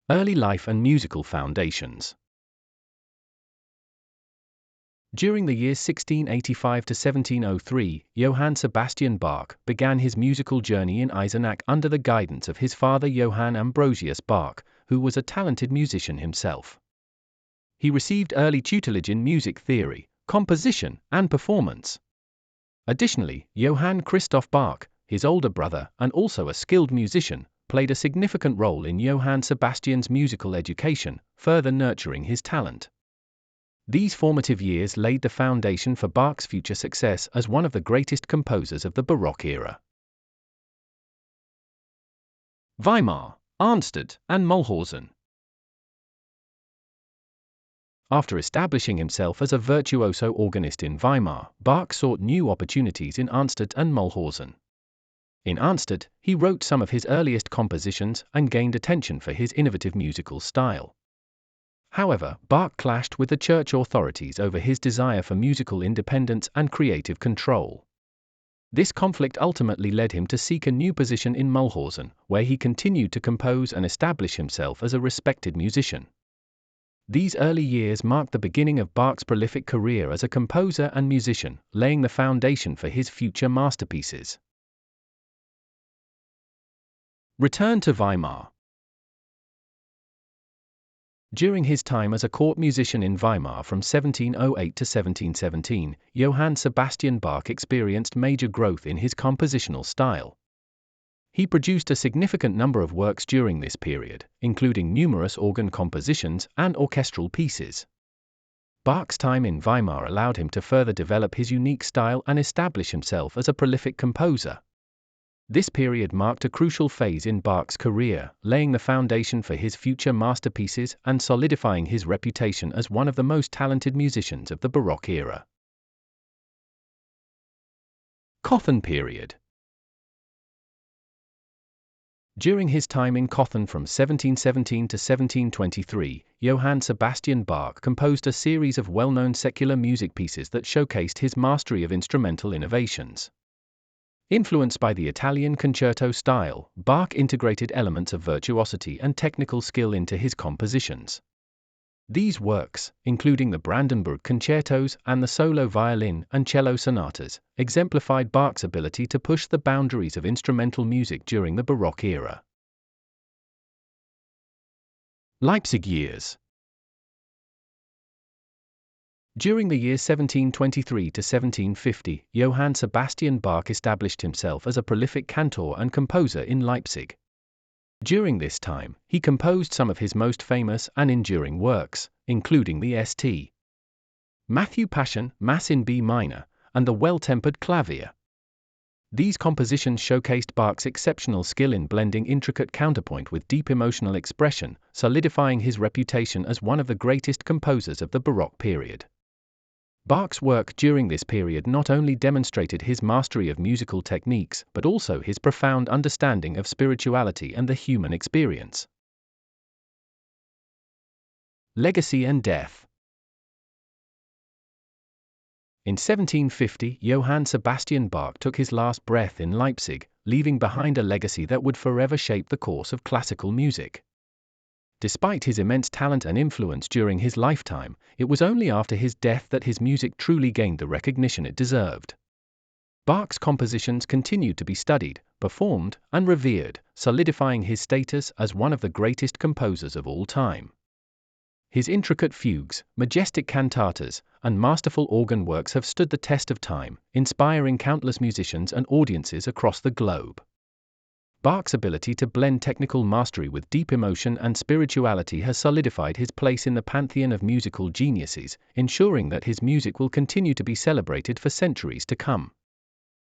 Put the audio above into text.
Early life and musical foundations. During the years 1685 to 1703, Johann Sebastian Bach began his musical journey in Eisenach under the guidance of his father Johann Ambrosius Bach, who was a talented musician himself. He received early tutelage in music theory, composition, and performance. Additionally, Johann Christoph Bach, his older brother and also a skilled musician, played a significant role in Johann Sebastian's musical education, further nurturing his talent. These formative years laid the foundation for Bach's future success as one of the greatest composers of the Baroque era. Weimar, Arnstadt, and Mühlhausen. After establishing himself as a virtuoso organist in Weimar, Bach sought new opportunities in Arnstadt and Mühlhausen. In Arnstadt, he wrote some of his earliest compositions and gained attention for his innovative musical style. However, Bach clashed with the church authorities over his desire for musical independence and creative control. This conflict ultimately led him to seek a new position in Mühlhausen, where he continued to compose and establish himself as a respected musician. These early years marked the beginning of Bach's prolific career as a composer and musician, laying the foundation for his future masterpieces. Return to Weimar. During his time as a court musician in Weimar from 1708 to 1717, Johann Sebastian Bach experienced major growth in his compositional style. He produced a significant number of works during this period, including numerous organ compositions and orchestral pieces. Bach's time in Weimar allowed him to further develop his unique style and establish himself as a prolific composer. This period marked a crucial phase in Bach's career, laying the foundation for his future masterpieces and solidifying his reputation as one of the most talented musicians of the Baroque era. Cothen period. During his time in Cothen from 1717 to 1723, Johann Sebastian Bach composed a series of well-known secular music pieces that showcased his mastery of instrumental innovations. Influenced by the Italian concerto style, Bach integrated elements of virtuosity and technical skill into his compositions. These works, including the Brandenburg concertos and the solo violin and cello sonatas, exemplified Bach's ability to push the boundaries of instrumental music during the Baroque era. Leipzig years. During the years 1723 to 1750, Johann Sebastian Bach established himself as a prolific cantor and composer in Leipzig. During this time, he composed some of his most famous and enduring works, including the St. Matthew Passion, Mass in B minor, and the Well-Tempered Clavier. These compositions showcased Bach's exceptional skill in blending intricate counterpoint with deep emotional expression, solidifying his reputation as one of the greatest composers of the Baroque period. Bach's work during this period not only demonstrated his mastery of musical techniques but also his profound understanding of spirituality and the human experience. Legacy and death. In 1750, Johann Sebastian Bach took his last breath in Leipzig, leaving behind a legacy that would forever shape the course of classical music. Despite his immense talent and influence during his lifetime, it was only after his death that his music truly gained the recognition it deserved. Bach's compositions continued to be studied, performed, and revered, solidifying his status as one of the greatest composers of all time. His intricate fugues, majestic cantatas, and masterful organ works have stood the test of time, inspiring countless musicians and audiences across the globe. Bach's ability to blend technical mastery with deep emotion and spirituality has solidified his place in the pantheon of musical geniuses, ensuring that his music will continue to be celebrated for centuries to come.